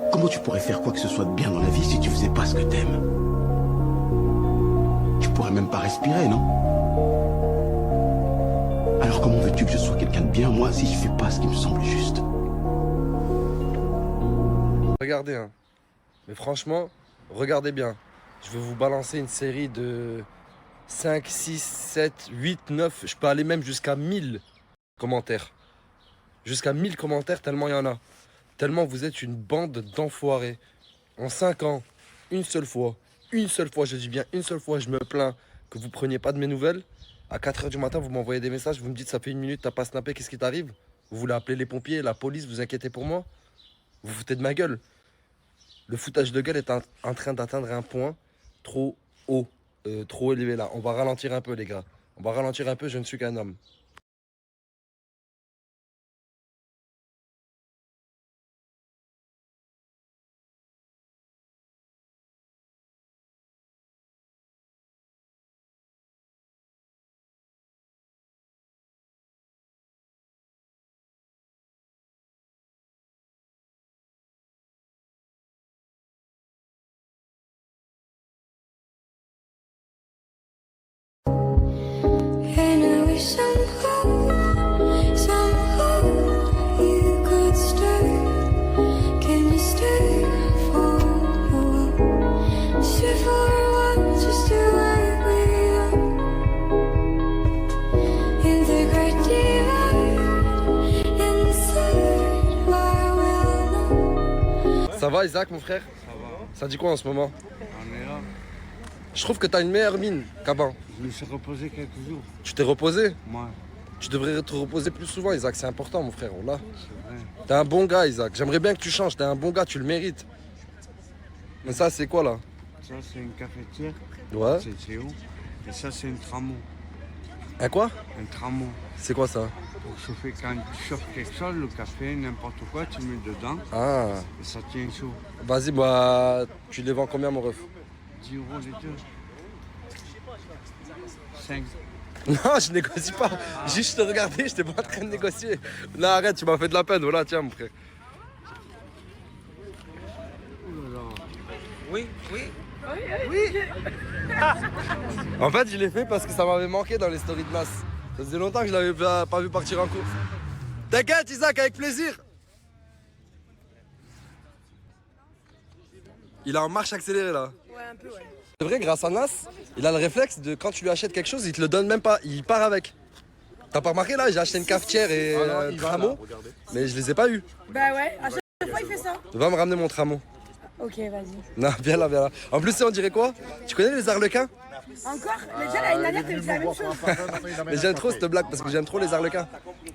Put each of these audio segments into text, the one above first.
Comment tu pourrais faire quoi que ce soit de bien dans la vie si tu faisais pas ce que t'aimes? Tu pourrais même pas respirer, non? Alors comment veux-tu que je sois quelqu'un de bien, moi, si je fais pas ce qui me semble juste? Regardez, hein. Mais franchement, regardez bien. Je vais vous balancer une série de 5, 6, 7, 8, 9. Je peux aller même jusqu'à 1000 commentaires. Jusqu'à 1000 commentaires, tellement il y en a. Tellement vous êtes une bande d'enfoirés. En 5 ans, une seule fois, je dis bien une seule fois, je me plains que vous preniez pas de mes nouvelles. À 4 h du matin, vous m'envoyez des messages, vous me dites ça fait 1 minute, t'as pas snappé, qu'est-ce qui t'arrive? Vous voulez appeler les pompiers, la police, vous inquiétez pour moi? Vous vous foutez de ma gueule. Le foutage de gueule est en train d'atteindre un point trop haut, trop élevé là. On va ralentir un peu les gars. On va ralentir un peu, je ne suis qu'un homme. Ça va Isaac mon frère? Ça va, Ça dit quoi en ce moment? on est là. Je trouve que t'as une meilleure mine qu'avant. Je me suis reposé quelques jours. Tu t'es reposé? Moi, Tu devrais te reposer plus souvent Isaac, c'est important mon frère. Là. c'est vrai. T'es un bon gars Isaac, j'aimerais bien que tu changes, t'es un bon gars, tu le mérites. Mais ça c'est quoi là? Ça, c'est une cafetière. Ouais. C'est où? Et ça, c'est un tramon. Un quoi? Un tramon. C'est quoi ça? Pour chauffer quand tu chauffes quelque chose, le café, n'importe quoi, tu mets dedans Ah. et ça tient chaud. Vas-y, bah, tu les vends combien, mon ref? 10 euros les deux. 5. Non, je négocie pas. Juste, je te regardais, j'étais pas en train de négocier. Non, arrête, tu m'as fait de la peine. Voilà, tiens, mon frère. Oui, oui. En fait, je l'ai fait parce que ça m'avait manqué dans les stories de Nas. Ça faisait longtemps que je l'avais pas vu partir en course. T'inquiète, Isaac, avec plaisir. Il est en marche accélérée, là. Ouais, un peu, ouais. C'est vrai, grâce à Nas, il a le réflexe de quand tu lui achètes quelque chose, il te le donne même pas, il part avec. T'as pas remarqué là, j'ai acheté une cafetière et un tramon, mais je les ai pas eu. Bah ouais, à chaque fois il fait ça. Va me ramener mon tramon. Ok, vas-y. Non, viens là, viens là. En plus, on dirait quoi? Tu connais les arlequins? Encore? Mais déjà l'année dernière, t'avais dit la même chose. Mais j'aime trop cette blague parce que j'aime trop les arlequins.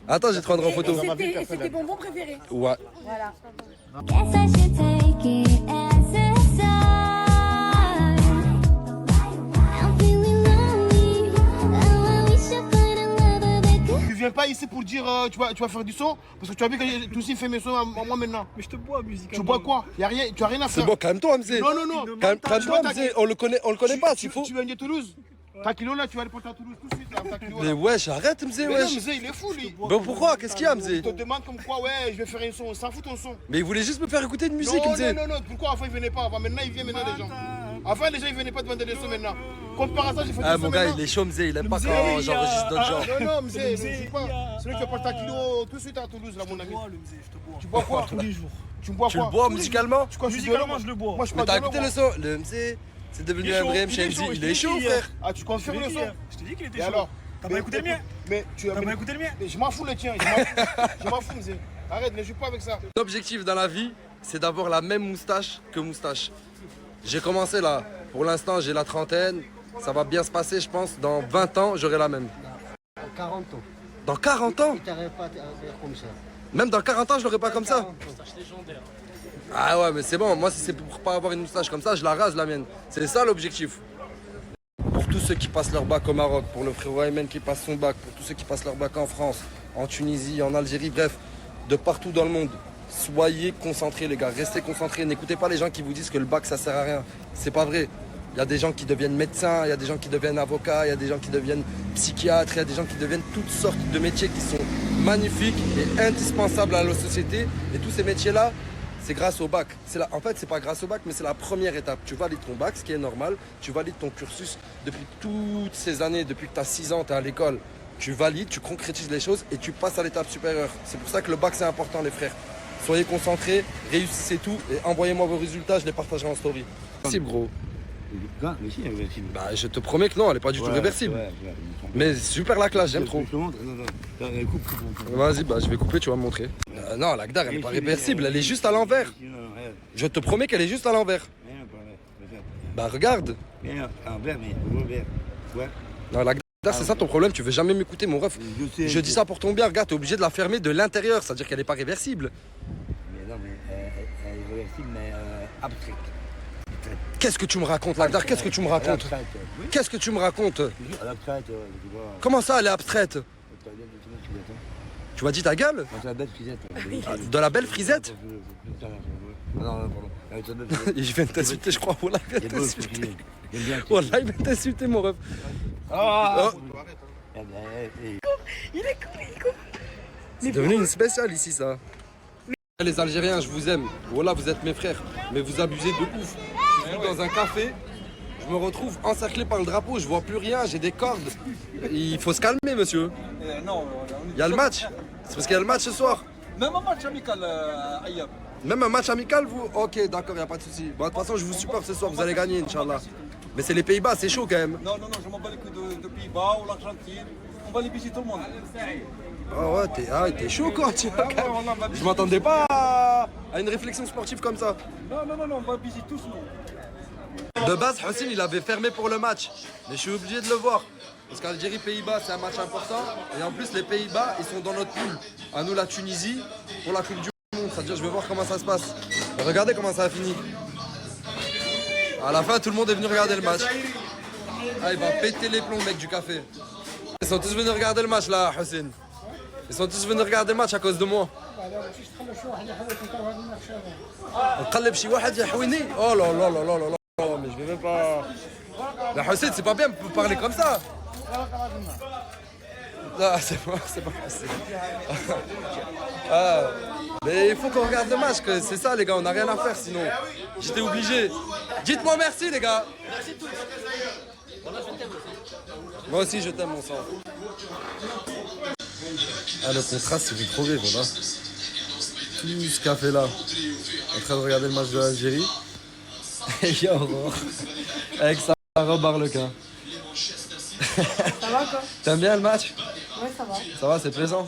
Attends, j'ai te rendre en photo. Et c'est tes bonbons préférés. Ouais. Voilà. Guess I should take it as a sign. I'm feeling lonely. Oh, I wish I could have loved that could. Tu viens pas ici pour dire tu vas faire du son parce que tu as vu que j'ai tout aussi fait mes sons à moi maintenant. Mais je te bois musicalement. Tu bois quoi? Y a rien, tu as rien à C'est faire. bon, calme-toi, MZ. Non, non, non. Calme-toi, MZ. On le connaît pas, s'il faut. Tu viens de Toulouse. Ta kilo là, tu vas aller porter à Toulouse tout de suite. Là, ta kilo, là. Mais wesh, arrête, MZ, Mais non, wesh. Mzé, il est fou lui. Mais pourquoi? Qu'est-ce qu'il y a, Il MZ? te demande comme quoi, ouais, je vais faire un son. On s'en fout ton son. Mais il voulait juste me faire écouter une musique, Non, MZ. non, non, non. Pourquoi avant il venait pas? Avant maintenant il vient maintenant les gens. Avant les gens ils venaient pas demander des sons maintenant. Compare à ça, j'ai fait des Ah, sons mon gars, maintenant. il est chaud, MZ. Il aime pas MZ, quand oui, j'enregistre d'autres gens. Non, non, Mzé, Mzé, c'est pas. il y a- C'est vrai que tu vas porter ta kilo tout de suite à Toulouse là, mon ami. Je te bois, le mzé, je te bois. Tu bois quoi? Tous les jours. Tu me bois Tu quoi? le bois musicalement? Tu crois que je suis Musicalement, violent, je le bois. Moi je suis Mais pas t'as violent, écouté moi. le son? Le MZ, c'est devenu Il est un chaud, vrai il est MC. chaud, Il est chaud, je te dis, frère. Ah, tu confirmes le son? Je t'ai dit qu'il était Et chaud. alors? T'as pas écouté le mien? Mais tu as T'as pas écouté le mien? Mais je m'en fous le tien, je m'en fous, Mzé. Arrête, ne joue pas avec ça. L'objectif dans la vie, c'est d'avoir la même moustache que moustache. J'ai commencé là. Pour l'instant, j'ai la trentaine. Ça va bien se passer, je pense. Dans 20 ans, j'aurai la même. 40 ans. Dans 40 ans? Il t'arrive pas à faire comme ça. Même dans 40 ans, je l'aurai pas comme ça. 40 ans. Ah ouais, mais c'est bon. Moi, si c'est pour pas avoir une moustache comme ça, je la rase la mienne. C'est ça l'objectif. Pour tous ceux qui passent leur bac au Maroc, pour le frérot Aymen qui passe son bac, pour tous ceux qui passent leur bac en France, en Tunisie, en Algérie, bref, de partout dans le monde. Soyez concentrés les gars, restez concentrés. N'écoutez pas les gens qui vous disent que le bac ça sert à rien. C'est pas vrai. Il y a des gens qui deviennent médecins, il y a des gens qui deviennent avocats, il y a des gens qui deviennent psychiatres, il y a des gens qui deviennent toutes sortes de métiers qui sont magnifiques et indispensables à la société. Et tous ces métiers-là, c'est grâce au bac. En fait, c'est pas grâce au bac, mais c'est la première étape. Tu valides ton bac, ce qui est normal. Tu valides ton cursus depuis toutes ces années, depuis que tu as 6 ans, tu es à l'école. Tu valides, tu concrétises les choses et tu passes à l'étape supérieure. C'est pour ça que le bac, c'est important, les frères. Soyez concentrés, réussissez tout et envoyez-moi vos résultats, je les partagerai en story. Merci, gros. Mais si, elle est réversible. Bah, je te promets que non, elle n'est pas du tout réversible. Mais super la classe, j'aime trop. Je te montre. Non, coupe. Vas-y, bah, je vais couper, tu vas me montrer. Non, la Gdar, elle n'est pas réversible, elle est juste à l'envers. Je te promets qu'elle est juste à l'envers. Bah, regarde. Envers, mais revers. Ouais. Non, la Gdar, c'est ça ton problème, tu veux jamais m'écouter, mon ref. Je dis ça pour ton bien, regarde, t'es obligé de la fermer de l'intérieur, c'est-à-dire qu'elle n'est pas réversible. Mais non, mais elle est réversible, mais abstraite. Qu'est-ce que tu me racontes, Lagdar? Qu'est-ce que tu me racontes? Qu'est-ce que tu me racontes? Abstraite, tu vois. Comment ça, elle est abstraite? Tu m'as dit ta gueule? Dans la belle frisette. De la belle frisette? Non, pardon. Il vient de t'insulter, je crois. Wallah, il vient de t'insulter. J'aime bien. Wallah, il vient de t'insulter, mon ref. Oh. Il est con. C'est devenu une spéciale ici, ça. Les Algériens, je vous aime. Voilà, vous êtes mes frères. Mais vous abusez de ouf. Je suis dans un café, je me retrouve encerclé par le drapeau, je vois plus rien, j'ai des cordes. Il faut se calmer, monsieur. Non, Il y a le match. C'est parce qu'il y a le match ce soir. même un match amical, Ayyab. Même un match amical, vous? Ok, d'accord, il n'y a pas de souci. Bon, de toute façon, je vous supporte ce soir, vous allez gagner, Inch'Allah. Mais c'est les Pays-Bas, c'est chaud quand même. Non, je m'en bats les couilles de Pays-Bas ou l'Argentine. On va les baiser tout le monde. Ah ouais, t'es chaud quoi, tu vois. Je m'attendais pas à une réflexion sportive comme ça. Non, on va baiser tous, nous. De base, Hossein, il avait fermé pour le match. Mais je suis obligé de le voir. Parce qu'Algérie-Pays-Bas, c'est un match important. Et en plus, les Pays-Bas, ils sont dans notre poule. À nous, la Tunisie, pour la Coupe du Monde. C'est-à-dire, je vais voir comment ça se passe. Regardez comment ça a fini. À la fin, tout le monde est venu regarder le match. Ah, il va péter les plombs, mec, du café. Ils sont tous venus regarder le match, là, Hossein. Ils sont tous venus regarder le match à cause de moi. نقلب شي واحد يحويني. Oh là là là là là là, mais je vais même pas. La Hossein, c'est pas bien de parler comme ça. Non, c'est pas facile. Ah, mais il faut qu'on regarde le match, que c'est ça les gars, on n'a rien à faire sinon. J'étais obligé. Dites-moi merci les gars. Moi aussi je t'aime mon sang. Ah, le contraste c'est vite trouvé, voilà. Tout ce café là, en train de regarder le match de l'Algérie. Et il y a Aurore, avec sa robe arlequin. Ça va quoi? T'aimes bien le match? Ouais, ça va. Ça va, c'est plaisant.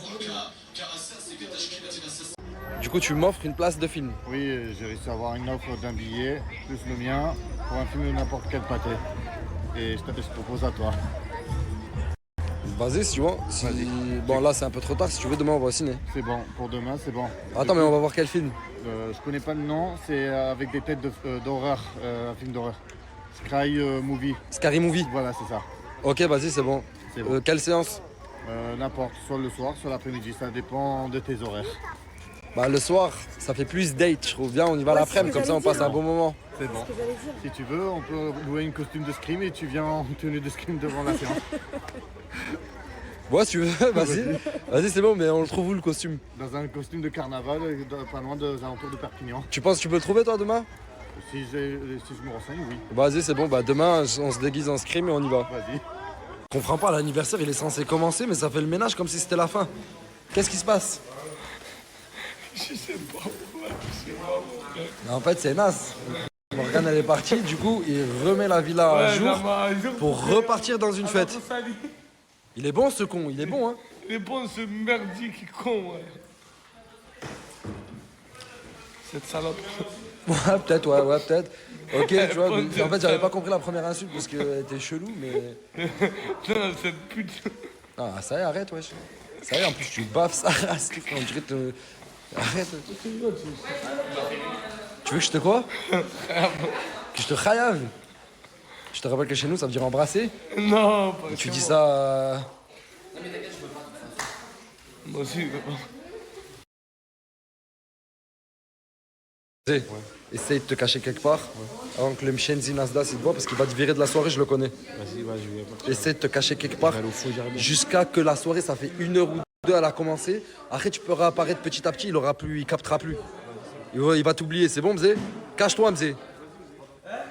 Du coup, tu m'offres une place de film. Oui, j'ai réussi à avoir une offre d'un billet, plus le mien, pour un film de n'importe quel pâté. Et je te propose à toi. Vas-y, si tu vois. Bon, là, c'est un peu trop tard. Si tu veux, demain, on va au ciné. C'est bon, pour demain, c'est bon. Attends, mais on va voir quel film? Je connais pas le nom, c'est avec des têtes d'horreur, un film d'horreur. Scary Movie. Scary Movie. Voilà, c'est ça. Ok, vas-y, c'est bon. C'est bon. Quelle séance? N'importe, soit le soir, soit l'après-midi, ça dépend de tes horaires. Bah, le soir, ça fait plus date, je trouve. Bien, on y va l'après-midi, comme ça, on passe un bon moment. C'est bon. Si tu veux, on peut louer une costume de Scream et tu viens en tenue de Scream devant la séance. Ouais, si tu veux, vas-y. Vas-y, c'est bon, mais on le trouve où le costume? Dans un costume de carnaval, pas loin des alentours de Perpignan. Tu penses que tu peux le trouver, toi, demain? Si je me renseigne, oui. Vas-y, c'est bon, bah demain, on se déguise en Scream et on y va. Vas-y. Je comprends pas, l'anniversaire, il est censé commencer, mais ça fait le ménage comme si c'était la fin. Qu'est-ce qui se passe? Je sais pas pourquoi. Mais en fait, c'est naze. Morgane, elle est partie, du coup, il remet la villa à jour pour repartir dans une fête. Il est bon, ce con, il est bon, hein. Il est bon, ce merdique con, ouais. Cette salope. Ouais, peut-être, ouais, peut-être. Ok, tu vois, en fait, j'avais pas compris la première insulte parce qu'elle était chelou, mais... Non, cette pute. Ah, ça y est, arrête, wesh. Ça y est, en plus, tu baffes sa race. On dirait te... Arrête. Tu veux que je te quoi? Que je te khayave? Je te rappelle que chez nous, ça veut dire embrasser. Non, pas Tu dis ça... Moi aussi, Essaye de te cacher quelque part avant que le Mchenzi Nasda s'il te voit parce qu'il va te virer de la soirée, je le connais. Vas-y, je vais. Essaye de te cacher quelque part jusqu'à que la soirée, ça fait 1 heure ou 2, elle a commencé. Après, tu peux réapparaître petit à petit, il captera plus. Il va t'oublier, c'est bon, Mzé? Cache-toi, Mzé.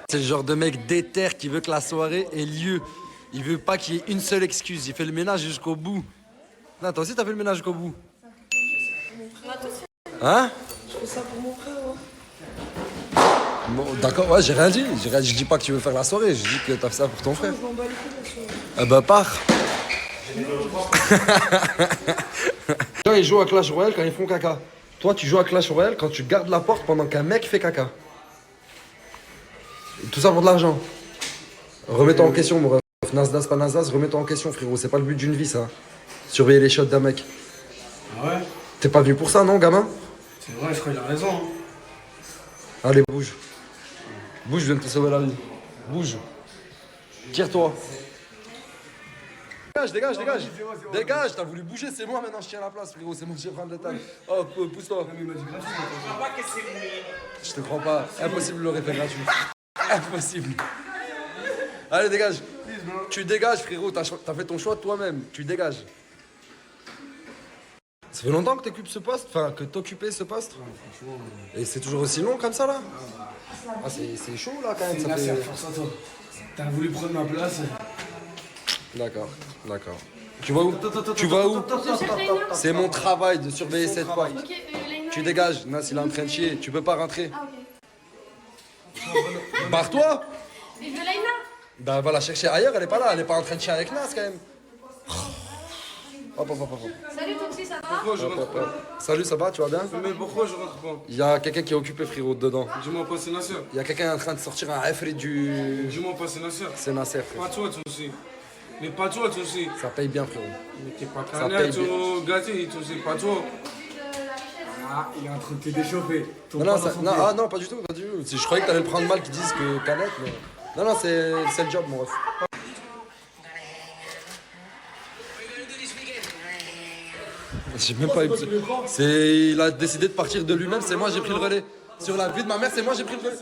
C'est le genre de mec déter qui veut que la soirée ait lieu. Il veut pas qu'il y ait une seule excuse. Il fait le ménage jusqu'au bout. Non, toi aussi, t'as fait le ménage jusqu'au bout. Hein? Je fais ça pour mon frère. Bon, d'accord, ouais, j'ai rien dit. Je dis pas que tu veux faire la soirée, je dis que t'as fait ça pour ton frère. Je m'en bats les couilles, la soirée. Ah bah pars. Quand ils jouent à Clash Royale quand ils font caca. Toi tu joues à Clash Royale quand tu gardes la porte pendant qu'un mec fait caca. Et tout ça pour de l'argent. Remets-toi en question mon ref. Nasdas pas Nasdas, remets-toi en question frérot. C'est pas le but d'une vie ça. Surveiller les shots d'un mec. Ah ouais? T'es pas venu pour ça non gamin? C'est vrai, je crois qu'il a raison. Hein. Allez bouge. Bouge, je viens de te sauver la vie. Bouge. Tire-toi. Dégage. Dégage, t'as voulu bouger, c'est moi maintenant, je tiens la place, frérot, c'est moi qui vais prendre le temps. Oh, pousse-toi. Je te crois pas, impossible de l'aurait fait gratuit. Impossible. Allez, dégage. Tu dégages, frérot, t'as fait ton choix de toi-même, tu dégages. Ça fait longtemps que t'occupes ce poste, enfin, que t'occupais ce poste. Et c'est toujours aussi long comme ça, là? Ah, c'est chaud, là, quand même. Ça fait... force à toi. T'as voulu prendre ma place. D'accord. Tu vas où? Tu vas où? C'est mon travail de surveiller cette porte. Ok, Laina. Tu dégages. Nas, il est en train de chier. Tu peux pas rentrer. Ah, ok. Barre-toi. Et je veux Laina. Bah, va la chercher ailleurs. Elle est pas là. Elle est pas en train de chier avec Nas, quand même. Hop. Salut Toxi, ça va? Pourquoi je rentre pas? Salut, ça va? Tu vas bien? Mais pourquoi je rentre pas? Il y a quelqu'un qui est occupé, frérot, dedans. Dis-moi pas, c'est Nasser. Il y a quelqu'un en train de sortir un Afri du... Dis-moi pas, c'est Nasser. C'est Nasser, frère. Pas toi, toi aussi. Mais pas toi, toi aussi. Ça paye bien, frérot. Mais t'es pas Ça canard, paye tu gâté, toi aussi. Pas toi. Ah, il est en train de te déchauffer. Non, pas du tout. Je croyais que t'allais le prendre mal qu'ils disent que canette, mais... Non, c'est le job, mon ref. J'ai même pas eu... Il a décidé de partir de lui-même, c'est moi, j'ai pris le relais. Sur la vie de ma mère, c'est moi, j'ai pris le relais.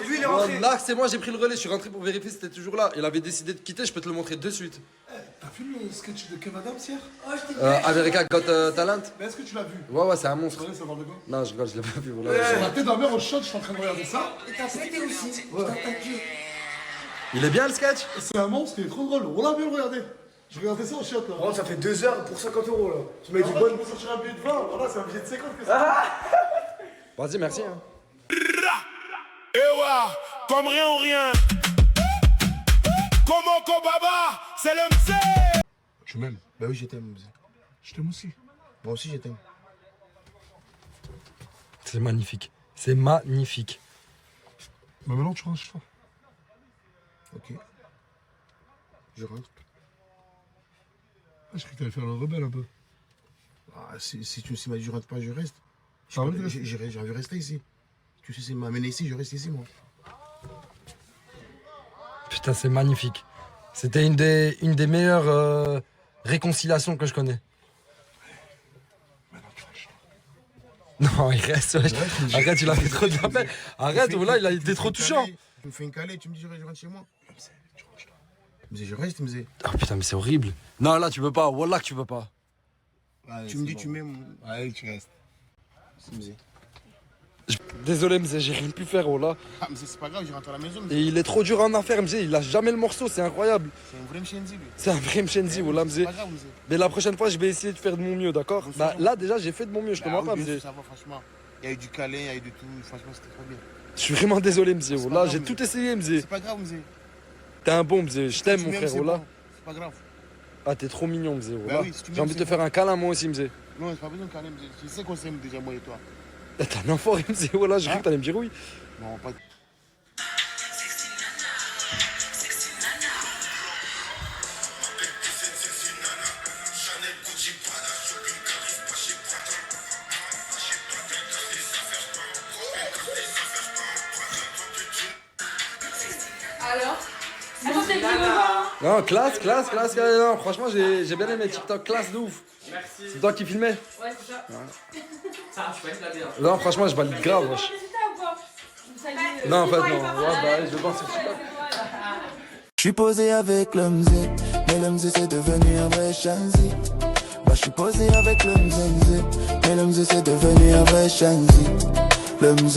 Lui, il est rentré. Là, c'est moi, j'ai pris le relais. Je suis rentré pour vérifier si c'était toujours là. Il avait décidé de quitter, je peux te le montrer de suite. T'as vu le sketch de Kev Adams hier? America Got Talent. Mais est-ce que tu l'as vu? Ouais, c'est un monstre. Ça parle de quoi? Non, je rigole, je l'ai pas vu. Voilà. Sur la tête d'un mère au shot, je suis en train de regarder ça. Et t'as pété aussi. Il est bien le sketch? C'est un monstre, il est trop drôle. On l'a bien regardé. Je regardais ça au shot là. Oh, ça fait 2 heures pour 50 € là. Tu m'as dit Bon. bonne. Pour sortir un billet de 20, voilà, c'est un billet de 50 que ça. Vas-y, merci. Hein. Ewa, comme rien ou rien. Comment Kobaba, c'est le MC. Je m'aime. Bah oui, je t'aime. Je t'aime aussi. Moi aussi, je t'aime. C'est magnifique. C'est magnifique. Bah maintenant, tu rentres chez toi. Ok. Je rentre. Ah, je croyais que t'allais faire le rebelle un peu. Ah, si tu m'as dit je rentre pas, je reste. J'ai envie de rester. J'ai envie de rester ici. Tu sais, c'est m'amener ici, je reste ici, moi. Putain, c'est magnifique. C'était une des meilleures réconciliations que je connais. Maintenant, tu rentres chez toi. Non, il reste. Ouais. Arrête, il a fait trop de la peine. Arrête, là, il a été trop touchant. Tu me fais une calée, tu me dis je rentre chez moi. Tu rentres chez toi. Mais je reste, mais Oh putain, mais c'est horrible. Non, là, tu peux pas. Wallah, que tu peux pas. tu me dis tu m'aimes. Allez, tu restes. Mzé. Désolé, Mzé, j'ai rien pu faire, oh là. Ah, mais c'est pas grave, je rentre à la maison. Et il est trop dur en affaire, Mzé. Il lâche jamais le morceau, c'est incroyable. C'est un vrai mchenzi, lui. C'est un vrai mchenzi, oh là, Mzé. C'est pas grave, Mzé. Mais la prochaine fois, je vais essayer de faire de mon mieux, d'accord? Bah, là, déjà, j'ai fait de mon mieux, je te mens pas, oui, Mzé. ça va, franchement. Il y a eu du câlin, il y a eu de tout. Franchement, c'était trop bien. Je suis vraiment désolé, Mzé. C'est Oh pas là, grave, j'ai Mzé. tout essayé, Mzé. C'est pas grave, Mzé. T'es un bon, Mzé. Je t'aime, Si mon tu m'aimes, frère, c'est oh là. bon. C'est pas grave. Ah, t'es trop mignon, Mzé. Oh Bah là. oui, si tu J'ai envie m'aimes, de te c'est faire un câlin, moi aussi, Mzé. Non, c'est pas besoin de câlin, Mzé. Tu sais qu'on s'aime déjà, moi et toi. T'es un enfoiré, Mzé. Oh là, j'ai cru que t'allais me dire oui. Non, pas. Alors? Attends, t'es plus heureux? Non, classe. Non, franchement, j'ai bien aimé TikTok. Classe de ouf. Merci. C'est toi qui filmais? Ouais, c'est ça. Ça, je vais la bien. Non, franchement, je valide grave, wesh. Non, en fait, non. Ouais, bah, je vais voir sur TikTok. Je suis posé avec le mzé, mais le mzé c'est devenu un vrai chanzi. Bah je suis posé avec le mzé, mais le mzé c'est devenu un vrai chanzi. le mzé.